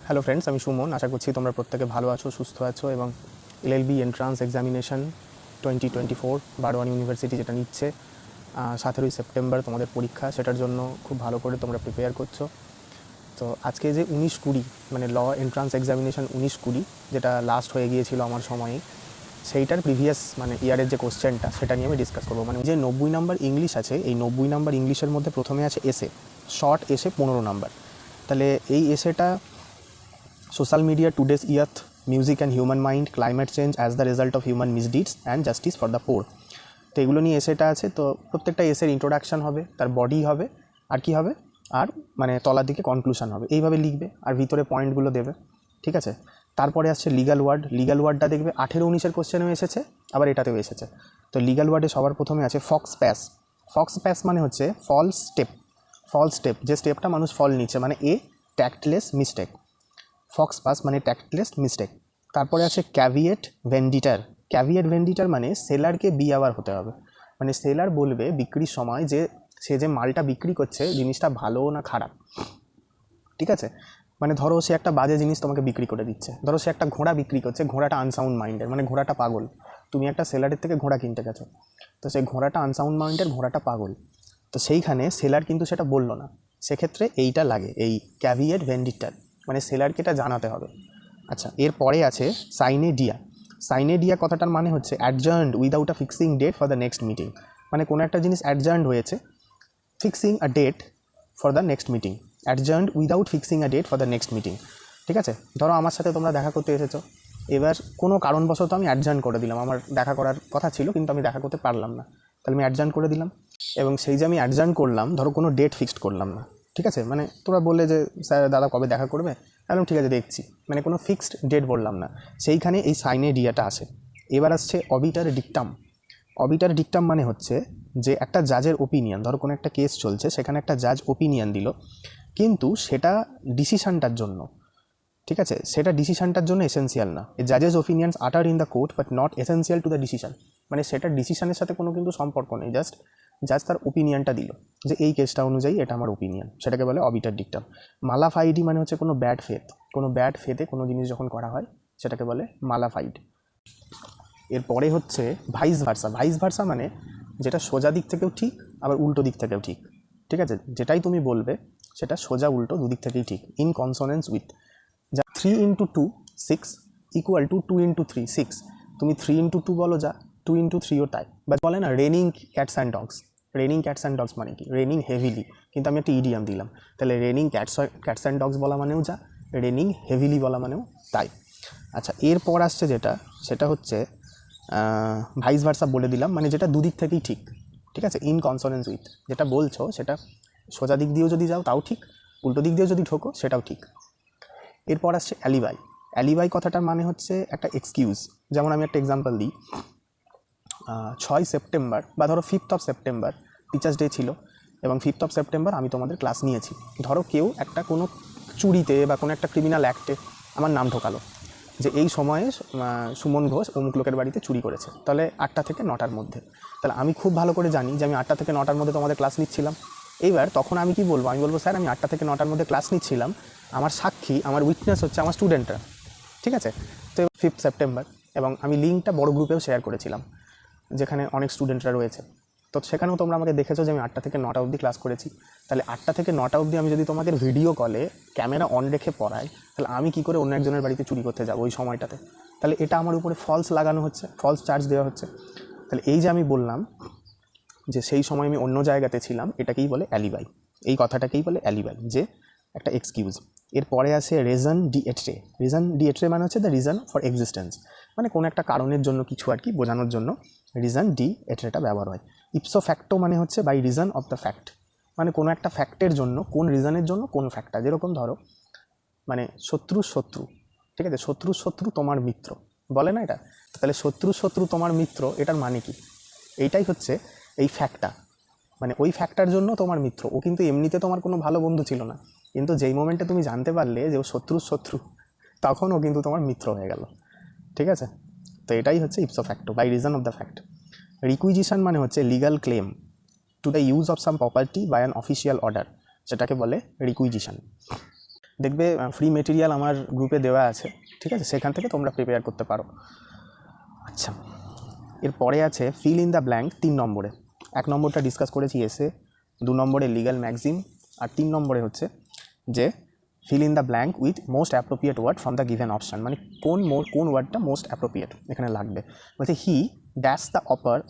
Hello friends, আমি সুমন। আশা করছি তোমরা প্রত্যেকে ভালো আছো, সুস্থ আছো এবং এলএলবি এন্ট্রান্স এক্সামিনেশন 2024 বারোয়ান ইউনিভার্সিটি যেটা নিচ্ছে 17ই সেপ্টেম্বর তোমাদের পরীক্ষা, সেটার জন্য খুব ভালো করে তোমরা প্রিপেয়ার করছো। তো আজকে যে 19-20 মানে ল এন্ট্রান্স এক্সামিনেশন 19-20 যেটা লাস্ট হয়ে গিয়েছিল আমার সময়ে, সেইটার প্রিভিয়াস মানে ইয়ারের যে কোশ্চেনটা সেটা নিয়ে আমি ডিসকাস করবো। মানে যে 90 নাম্বার ইংলিশ আছে, এই 90 নাম্বার ইংলিশের মধ্যে প্রথমে আছে এসে, শর্ট এসে 15 নাম্বার। তাহলে এই এসেটা social media, today's earth, music and human mind, climate change as the result of human misdeeds and justice for the poor. তো এগুলো নিয়ে এসেটা আছে। তো প্রত্যেকটা এসের ইন্ট্রোডাকশান হবে, তার বডি হবে, আর কি হবে, আর মানে তলার দিকে কনক্লুশন হবে। এইভাবে লিখবে আর ভিতরে পয়েন্টগুলো দেবে, ঠিক আছে। তারপরে আসছে লিগাল ওয়ার্ড। লিগাল ওয়ার্ডটা দেখবে 18-19 কোশ্চেনেও এসেছে, আবার এটাতেও এসেছে। তো লিগাল ওয়ার্ডে সবার প্রথমে আছে ফক্স প্যাস। ফক্স প্যাস মানে হচ্ছে ফলস স্টেপ। ফলস স্টেপ, যে স্টেপটা মানুষ ফল নিচ্ছে, মানে এ ট্যাক্টলেস মিস্টেক। ফক্স পাস মানে ট্যাক্টলেস মিস্টেক। তারপরে আছে ক্যাভিয়েট ভেন্ডিটার। ক্যাভিয়েট ভেন্ডিটার মানে সেলারকে বি আওয়ার হতে হবে। মানে সেলার বলবে বিক্রির সময় যে সে যে মালটা বিক্রি করছে জিনিসটা ভালো না খারাপ, ঠিক আছে। মানে ধরো সে একটা বাজে জিনিস তোমাকে বিক্রি করে দিচ্ছে। ধরো সে একটা ঘোড়া বিক্রি করছে, ঘোড়াটা আনসাউন্ড মাইন্ডের, মানে ঘোড়াটা পাগল। তুমি একটা সেলারের থেকে ঘোড়া কিনতে গেছো, তো সেই ঘোড়াটা আনসাউন্ড মাইন্ডের, ঘোড়াটা পাগল। তো সেইখানে সেলার কিন্তু সেটা বললো না, সেক্ষেত্রে এইটা লাগে, এই ক্যাভিয়েট ভেন্ডিটার, মানে সেলারকে এটা জানাতে হবে। আচ্ছা, এরপরে আছে সাইনে ডিয়া। সাইনে ডিয়া কথাটার মানে হচ্ছে adjourned without a fixing date for the next meeting. মানে কোনো একটা জিনিস অ্যাডজার্নড হয়েছে, fixing a date for the next meeting. Adjourned without fixing a date for the next meeting, ঠিক আছে। ধরো আমার সাথে তোমরা দেখা করতে এসেছো, এবার কোনো কারণবশত আমি অ্যাডজার্ন করে দিলাম। আমার দেখা করার কথা ছিল কিন্তু আমি দেখা করতে পারলাম না, তাহলে আমি অ্যাডজার্ন করে দিলাম। এবং সেই যে আমি অ্যাডজার্ন করলাম, ধরো কোনো ডেট ফিক্সড করলাম না, ঠিক আছে। মানে তোমরা বললে যে স্যার দাদা কবে দেখা করবে, একদম ঠিক আছে দেখছি, মানে কোনো ফিক্সড ডেট বললাম না, সেইখানে এই সাইনে ডিয়াটা আসে। এবার আসছে অবিটার ডিকটাম। অবিটার ডিকটাম মানে হচ্ছে যে একটা জাজের ওপিনিয়ন, ধরো কোনো একটা কেস চলছে, সেখানে একটা জাজ ওপিনিয়ন দিল, কিন্তু সেটা ডিসিশনটার জন্য, ঠিক আছে, সেটা ডিসিশনটার জন্য এসেন্সিয়াল না। জাজেস ওপিনিয়ন্স আটার in the court but not essential to the decision. মানে সেটা ডিসিশনের সাথে কোনো কিন্তু সম্পর্ক নেই, জাস্ট তার ওপিনিয়নটা দিল যে এই কেসটা অনুযায়ী এটা আমার ওপিনিয়ন, সেটাকে বলে অবিটার ডিকটাম। মালাফাইডি মানে হচ্ছে কোনো ব্যাড ফেথ। কোনো ব্যাড ফেথে কোনো জিনিস যখন করা হয় সেটাকে বলে মালাফাইড। এরপরে হচ্ছে ভাইস ভার্সা। ভাইস ভার্সা মানে যেটা সোজা দিক থেকেও ঠিক আবার উল্টো দিক থেকেও ঠিক, ঠিক আছে। যেটাই তুমি বলবে সেটা সোজা উল্টো দুদিক থেকেই ঠিক, ইন কনসোনেন্স উইথ। যা 3 × 2 6 ইকুয়াল টু 2 × 3 6, তুমি 3 × 2 বলো, যা 2 × 3ও তাই। বা বলে না raining cats and dogs. Raining cats and dogs মানে কি, রেনিং হেভিলি, কিন্তু আমি একটা ইডিয়াম দিলাম। তাহলে রেনিং ক্যাটস অ্যান্ড ডগস বলা মানেও যা, রেনিং হেভিলি বলা মানেও তাই। আচ্ছা, এরপর আসছে যেটা, সেটা হচ্ছে ভাইস ভার্সা বলে দিলাম, মানে যেটা দুদিক থেকেই ঠিক, ঠিক আছে, ইন কনসোনেন্স উইথ। যেটা বলছো সেটা সোজা দিক দিয়েও যদি যাও তাও ঠিক, উল্টো দিক দিয়েও যদি ঠোকো সেটাও ঠিক। এরপর আসছে অ্যালিবাই। অ্যালিবাই কথাটার মানে হচ্ছে একটা এক্সকিউজ। যেমন আমি একটা এক্সাম্পল দিই, 6 সেপ্টেম্বর বা ধরো 5th সেপ্টেম্বর টিচার্স ডে ছিল, এবং 5th সেপ্টেম্বর আমি তোমাদের ক্লাস নিয়েছি। ধরো কেউ একটা কোনো চুরিতে বা কোনো একটা ক্রিমিনাল অ্যাক্টে আমার নাম ঢোকালো যে এই সময়ে সুমন ঘোষ অমুক লোকের বাড়িতে চুরি করেছে, তাহলে 8টা থেকে 9টার মধ্যে। তাহলে আমি খুব ভালো করে জানি যে আমি 8টা থেকে 9টার মধ্যে তোমাদের ক্লাস নিচ্ছিলাম। এইবার তখন আমি কি বলবো, আমি বলবো স্যার আমি 8টা থেকে 9টার মধ্যে ক্লাস নিচ্ছিলাম, আমার সাক্ষী, আমার উইটনেস হচ্ছে আমার স্টুডেন্টরা, ঠিক আছে। তো 5th সেপ্টেম্বর, এবং আমি লিঙ্কটা বড় গ্রুপেও শেয়ার করেছিলাম যেখানে অনেক স্টুডেন্টরা রয়েছে। তো সেখানেও তোমরা আমাকে দেখেছো যে আমি 8টা থেকে 9টা অবধি ক্লাস করেছি। তাহলে 8টা থেকে 9টা অবধি আমি যদি তোমাদের ভিডিও কলে ক্যামেরা অন রেখে পড়াই, তাহলে আমি কী করে অন্য একজনের বাড়িতে চুরি করতে যাবো ওই সময়টাতে? তাহলে এটা আমার উপরে ফলস লাগানো হচ্ছে, ফলস চার্জ দেওয়া হচ্ছে। তাহলে এই যে আমি বললাম যে সেই সময় আমি অন্য জায়গাতে ছিলাম, এটাকেই বলে অ্যালিবাই। এই কথাটাকেই বলে অ্যালিবাই, যে একটা এক্সকিউজ। এরপরে আসে রিজন ডিএট্রে। রিজন ডিএট্রে মানে হচ্ছে দ্য রিজন ফর এক্সিস্টেন্স, মানে কোনো একটা কারণের জন্য কিছু আর কি বোঝানোর জন্য রিজন ডিএট্রেটা ব্যবহার হয়। ইপসো ফ্যাক্টো মানে হচ্ছে by reason of the fact, মানে কোনো একটা ফ্যাক্টের জন্য, কোন রিজনের জন্য কোন ফ্যাক্টটা। যেরকম ধরো মানে শত্রু শত্রু, ঠিক আছে, শত্রু শত্রু তোমার মিত্র, বলে না এটা। তাহলে শত্রু শত্রু তোমার মিত্র, এটার মানে কি? এইটাই হচ্ছে এই ফ্যাক্টটা, মানে ওই ফ্যাক্টটার জন্য তোমার মিত্র। ও কিন্তু এমনিতে তোমার কোনো ভালো বন্ধু ছিল না, কিন্তু যেই মোমেন্টে তুমি জানতে পারলে যে ও শত্রুর শত্রু, তখন ও কিন্তু তোমার মিত্র হয়ে গেল, ঠিক আছে। তো এটাই হচ্ছে ipso facto, by reason of the fact. Requisition মানে হচ্ছে legal claim to the use of some property by an official order, সেটাকে বলে রিকুইজিশন। দেখবে ফ্রি মেটেরিয়াল আমার গ্রুপে দেওয়া আছে, ঠিক আছে, সেখান থেকে তোমরা প্রিপেয়ার করতে পারো। আচ্ছা, এরপরে আছে ফিল ইন দ্য ব্ল্যাঙ্ক 3 নম্বরে। 1 নম্বরটা ডিসকাস করেছি এসে, 2 নম্বরে লিগ্যাল ম্যাগজিম, আর 3 নম্বরে হচ্ছে যে fill in the blank with most appropriate word from the given option, মানে কোন ওয়ার্ডটা মোস্ট অ্যাপ্রোপ্রিয়েট এখানে লাগবে। বলছে he dash the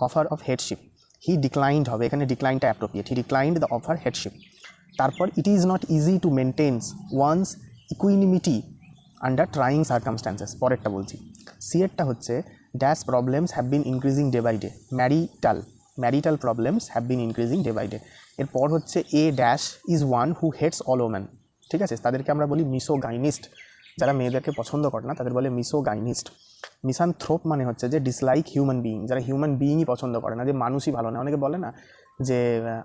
offer of headship, he declined হবে, এখানে ডিক্লাইনটা appropriate, he declined the offer headship. তারপর it is not easy to maintains one's equanimity under trying circumstances, পরেরটা বলছি। সি এরটা হচ্ছে dash problems have been increasing day by day, marital problems have been increasing day by day. এরপর হচ্ছে a dash is one who hates all women, ঠিক আছে, তাদেরকে আমরা বলি মিসোগাইনিস্ট, যারা মেয়েদেরকে পছন্দ করে না তাদের বলে মিসোগাইনিস্ট। মিসানথ্রোপ মানে হচ্ছে যে ডিসলাইক হিউম্যান বিইং, যারা হিউম্যান বিইংই পছন্দ করে না, যে মানুষই ভালো না। অনেকে বলে না যে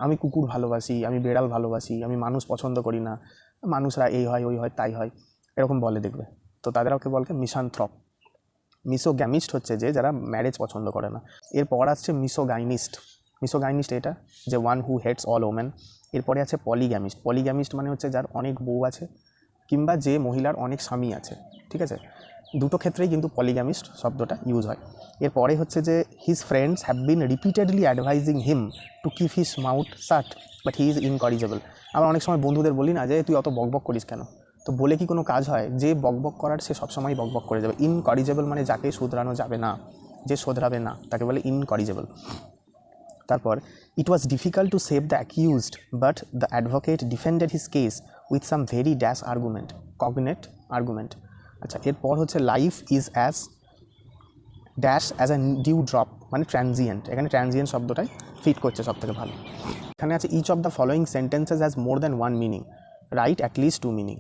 আমি কুকুর ভালোবাসি, আমি বেড়াল ভালোবাসি, আমি মানুষ পছন্দ করি না, মানুষরা এই হয় ওই হয় তাই হয়, এরকম বলে দেখবে, তো তাদেরকে বলে মিসানথ্রপ। মিসোগ্যামিস্ট হচ্ছে যে যারা ম্যারেজ পছন্দ করে না। এরপর আসছে মিসোগাইনিস্ট এটা যে one who hates all women. এরপরে আছে পলিগ্যামিস্ট মানে হচ্ছে যার অনেক বউ আছে কিংবা যে মহিলার অনেক স্বামী আছে, ঠিক আছে, দুটো ক্ষেত্রেই কিন্তু পলিগ্যামিস্ট শব্দটা ইউজ হয়। এরপরে হচ্ছে যে his friends have been repeatedly advising him to keep his mouth shut but he is incorrigible. আমরা অনেক সময় বন্ধুদের বলি না যে তুই অত বকবক করিস কেন, তো বলে কি কোনো কাজ হয়? যে বকবক করার সে সবসময় বকবক করে যাবে। ইনকরিজেবল মানে যাকে শুধরানো যাবে না, যে শোধরাবে না তাকে বলে ইনকরিজেবল। তারপর it was difficult to save the accused but the advocate defended his case with some very cogent argument. আচ্ছা, এরপর হচ্ছে life is as as a dew drop মানে ট্রানজিয়েন্ট, এখানে ট্রানজিয়েন্ট শব্দটাই ফিট করছে সব থেকে ভালো। এখানে আছে each of the following sentences has more than 1 meaning, right at least 2 meaning,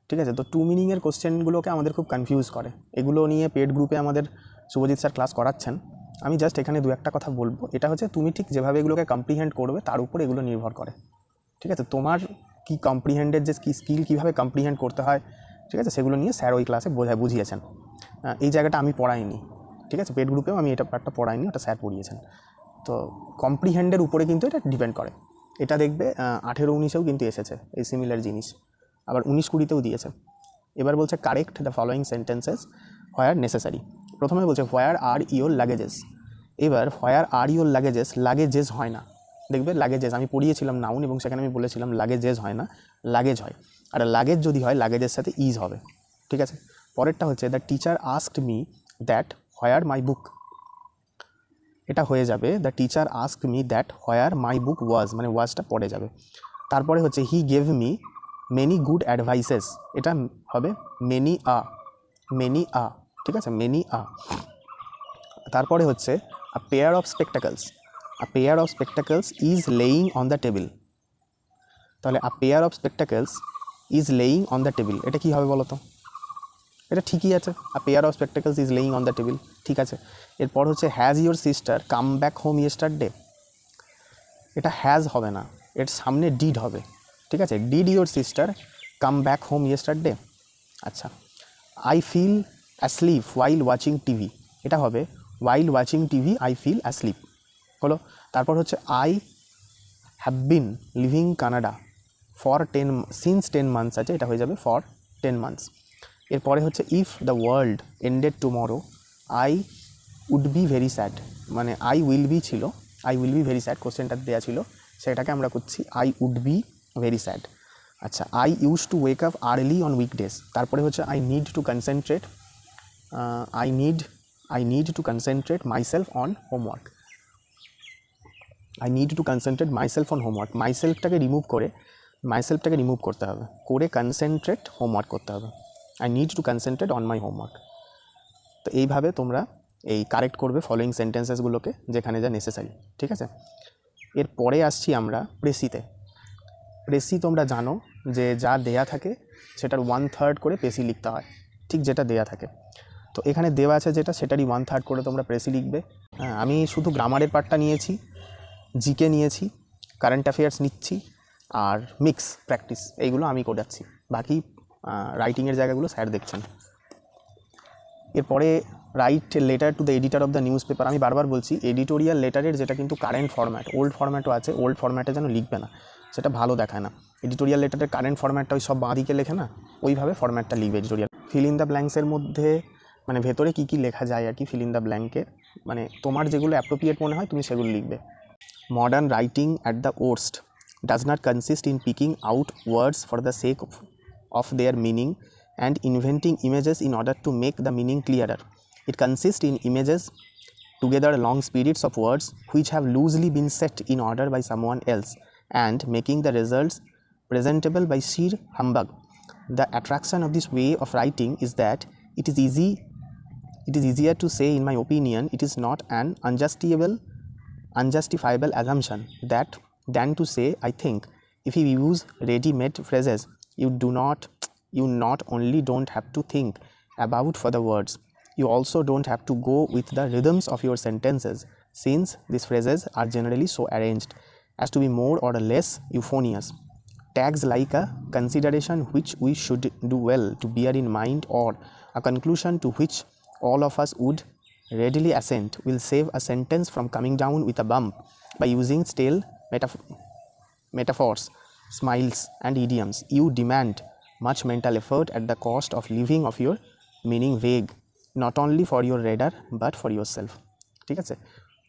ঠিক আছে। তো 2 মিনিংয়ের কোশ্চেনগুলোকে আমাদের খুব কনফিউজ করে, এগুলো নিয়ে পেড গ্রুপে আমাদের শুভজিৎ স্যার ক্লাস করাচ্ছেন। আমি জাস্ট এখানে 2-1টা কথা বলবো, এটা হচ্ছে তুমি ঠিক যেভাবে এগুলোকে কম্প্রিহেন্ড করবে তার উপর এগুলো নির্ভর করে, ঠিক আছে। তোমার কি কম্প্রিহেন্ডের যে স্কিল কীভাবে কম্প্রিহেন্ড করতে হয়, ঠিক আছে, সেগুলো নিয়ে স্যার ওই ক্লাসে বুঝিয়েছেন। এই জায়গাটা আমি পড়াইনি, ঠিক আছে, পেড গ্রুপেও আমি এটা পার্টটা পড়াইনি, ওটা স্যার পড়িয়েছেন। তো কম্প্রিহেন্ডের উপরে কিন্তু এটা ডিপেন্ড করে। এটা দেখবে 18-19-এও কিন্তু এসেছে এই সিমিলার জিনিস, আবার 19-20-তেও দিয়েছে। এবার বলছে correct the following sentences where necessary. প্রথমে বলছে হোয়ার আর ইওর লাগেজেস। এবার হোয়ার আর ইওর লাগেজেস হয় না, দেখবে লাগেজেস আমি পড়িয়েছিলাম নাউন, এবং সেখানে আমি বলেছিলাম লাগেজেস হয় না, লাগেজ হয়। আর লাগেজ যদি হয় লাগেজের সাথে ইজ হবে, ঠিক আছে। পরেরটা হচ্ছে the teacher asked me that where my book, এটা হয়ে যাবে the teacher asked me that where my book was, মানে ওয়াজটা পড়ে যাবে। তারপরে হচ্ছে he gave me many good advices, এটা হবে মেনি আ, ঠিক আছে, মেনি আ। তারপরে হচ্ছে a pair of spectacles is laying on the table, তাহলে a pair of spectacles is laying on the table, এটা কী হবে বলো তো? এটা ঠিকই আছে, a pair of spectacles is laying on the table, ঠিক আছে। এরপর হচ্ছে has your sister come back home yesterday, এটা হ্যাজ হবে না, এর সামনে ডিড হবে, ঠিক আছে, did your sister come back home yesterday. আচ্ছা, I fell asleep while watching TV, এটা হবে while watching TV I fell asleep হলো। তারপর হচ্ছে I have been living Canada since 10 months আছে, এটা হয়ে যাবে ফর 10 মান্থস। এরপরে হচ্ছে if the world ended tomorrow I would be very sad, মানে আই উইল বি ছিল, I will be very sad কোশ্চেনটা দেওয়া ছিল, সেটাকে আমরা করছি I would be very sad. আচ্ছা, I use to wake up early on weekdays. তারপরে হচ্ছে I need to concentrate myself on homework, I need to concentrate myself on homework, মাইসেলফটাকে রিমুভ করতে হবে, করে কনসেন্ট্রেট হোমওয়ার্ক করতে হবে, I need to concentrate on my homework. তো এইভাবে তোমরা এই কারেক্ট করবে ফলোয়িং সেন্টেন্সেসগুলোকে যেখানে যা নেসেসারি, ঠিক আছে। এরপরে আসছি আমরা প্রেসি তোমরা জানো যে যা দেয়া থাকে সেটার 1/3 করে প্রেসি লিখতে হয়, ঠিক যেটা দেয়া থাকে। তো এখানে দেওয়া আছে যেটা, সেটারই 1/3 করে তোমরা প্রেসি লিখবে। আমি শুধু গ্রামারের পার্টটা নিয়েছি, জিকে নিয়েছি, কারেন্ট অ্যাফেয়ার্স নিচ্ছি, আর মিক্স প্র্যাকটিস এইগুলো আমি করাচ্ছি, বাকি রাইটিংয়ের জায়গাগুলো স্যার দেখছেন। এরপরে right letter to the editor of the news paper. আমি বারবার বলছি এডিটোরিয়াল লেটারের যেটা কিন্তু কারেন্ট ফরম্যাট, ওল্ড ফরম্যাটও আছে, ওল্ড ফরম্যাটে যেন লিখবে না। সেটা ভালো দেখায় না। এডিটোরিয়াল লেটারের কারেন্ট ফরম্যাটটা ওই সব বাঁ দিকে লেখে না, ওইভাবে ফরম্যাটটা লিখবে এডিটোরিয়াল। ফিল ইন দ্য ব্ল্যাঙ্কসের মধ্যে মানে ভেতরে কী কী লেখা যায় আর কি, ফিল ইন দ্য ব্ল্যাঙ্কের মানে তোমার যেগুলো অ্যাপ্রোপ্রিয়েট মনে হয় তুমি সেগুলো লিখবে। Modern writing at the worst does not consist in picking out words for the sake of their meaning and inventing images in order to make the meaning clearer. It consists in images together long periods of words which have loosely been set in order by someone else and making the results presentable by sheer humbug. The attraction of this way of writing is that it is easier to say, in my opinion, it is not an unjustifiable assumption than to say, I think. If you use ready-made phrases, you not only don't have to think about for the words, you also don't have to go with the rhythms of your sentences, since these phrases are generally so arranged as to be more or less euphonious. Tags like a consideration which we should do well to bear in mind or a conclusion to which all of us would readily assent will save a sentence from coming down with a bump by using stale metaphors, smiles and idioms. You demand much mental effort at the cost of leaving of your meaning vague, not only for your reader but for yourself. ঠিক আছে,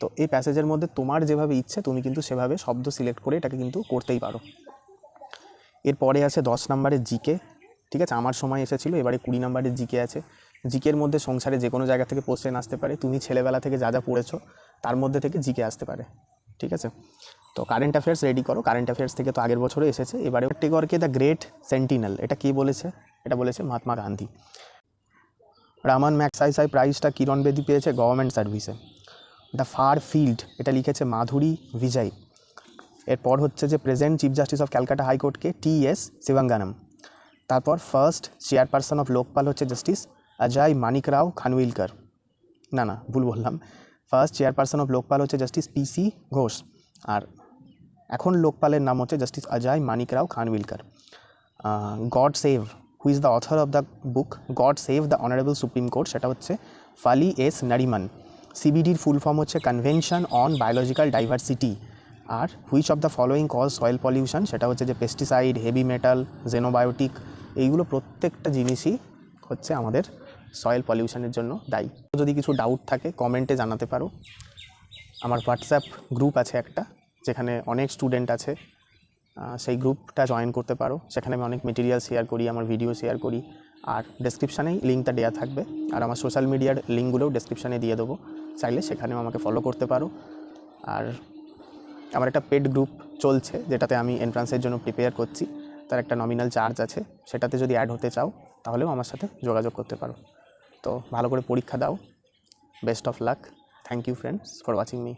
তো এই প্যাসেজের মধ্যে তোমার যেভাবে ইচ্ছে তুমি কিন্তু সেভাবে শব্দ সিলেক্ট করে এটাকে কিন্তু করতেই পারো। এরপরে আছে 10 নম্বরের জিকে। ঠিক আছে, আমার সময় এসেছিলো, এবারে 20 নম্বরের জিকে আছে। জিকের মধ্যে সংসারে যে কোনো জায়গা থেকে কোশ্চেন আসতে পারে, তুমি ছেলেবেলা থেকে যা যা পড়েছো তার মধ্যে থেকে জিকে আসতে পারে। ঠিক আছে, তো কারেন্ট অ্যাফেয়ার্স রেডি করো। কারেন্ট অ্যাফেয়ার্স থেকে তো আগের বছরে এসেছে, এবারে টেগরকে দ্য গ্রেট সেন্টিনেল এটা কে বলেছে? এটা বলেছে মহাত্মা গান্ধী। রামান ম্যাগসাইসাই প্রাইজটা কিরণ বেদি পেয়েছে গভর্নমেন্ট সার্ভিসে। দ্য ফার ফিল্ড এটা লিখেছে মাধুরী বিজয়। এরপর হচ্ছে যে present chief justice of Calcutta হাইকোর্টকে টি.এস. শিবঙ্গানম। তারপর ফার্স্ট চেয়ারপারসন অফ লোকপাল হচ্ছে জাস্টিস অজয় মানিকরাও খানউইলকার। না ভুল বললাম, ফার্স্ট চেয়ারপারসন অফ লোকপাল হচ্ছে জাস্টিস পি.সি. ঘোষ, আর এখন লোকপালের নাম হচ্ছে justice Ajay Manikrao Khanwilkar. God save, who is the author of the book God save the honourable Supreme Court, সেটা হচ্ছে ফালি এস নারিমান। সিবিডির ফুল ফর্ম হচ্ছে কনভেনশন অন বায়োলজিক্যাল ডাইভার্সিটি। আর which of the following cause soil pollution, সেটা হচ্ছে যে পেস্টিসাইড, হেভি মেটাল, জেনোবায়োটিক, এইগুলো প্রত্যেকটা জিনিসই হচ্ছে আমাদের সয়েল পলিউশনের জন্য দায়ী। যদি কিছু ডাউট থাকে কমেন্টে জানাতে পারো। আমার হোয়াটসঅ্যাপ গ্রুপ আছে একটা, যেখানে অনেক স্টুডেন্ট আছে, সেই গ্রুপটা জয়েন করতে পারো। সেখানে আমি অনেক মেটেরিয়াল শেয়ার করি, আমার ভিডিও শেয়ার করি, আর ডেসক্রিপশানেই লিঙ্কটা দেওয়া থাকবে। আর আমার সোশ্যাল মিডিয়ার লিঙ্কগুলোও ডেসক্রিপশানে দিয়ে দেবো, চাইলে সেখানেও আমাকে ফলো করতে পারো। আর আমার একটা পেড গ্রুপ চলছে, যেটাতে আমি এন্ট্রান্সের জন্য প্রিপেয়ার করছি, তার একটা নমিনাল চার্জ আছে, সেটাতে যদি অ্যাড হতে চাও তাহলেও আমার সাথে যোগাযোগ করতে পারো। তো ভালো করে পরীক্ষা দাও, best of luck. Thank you friends for watching me.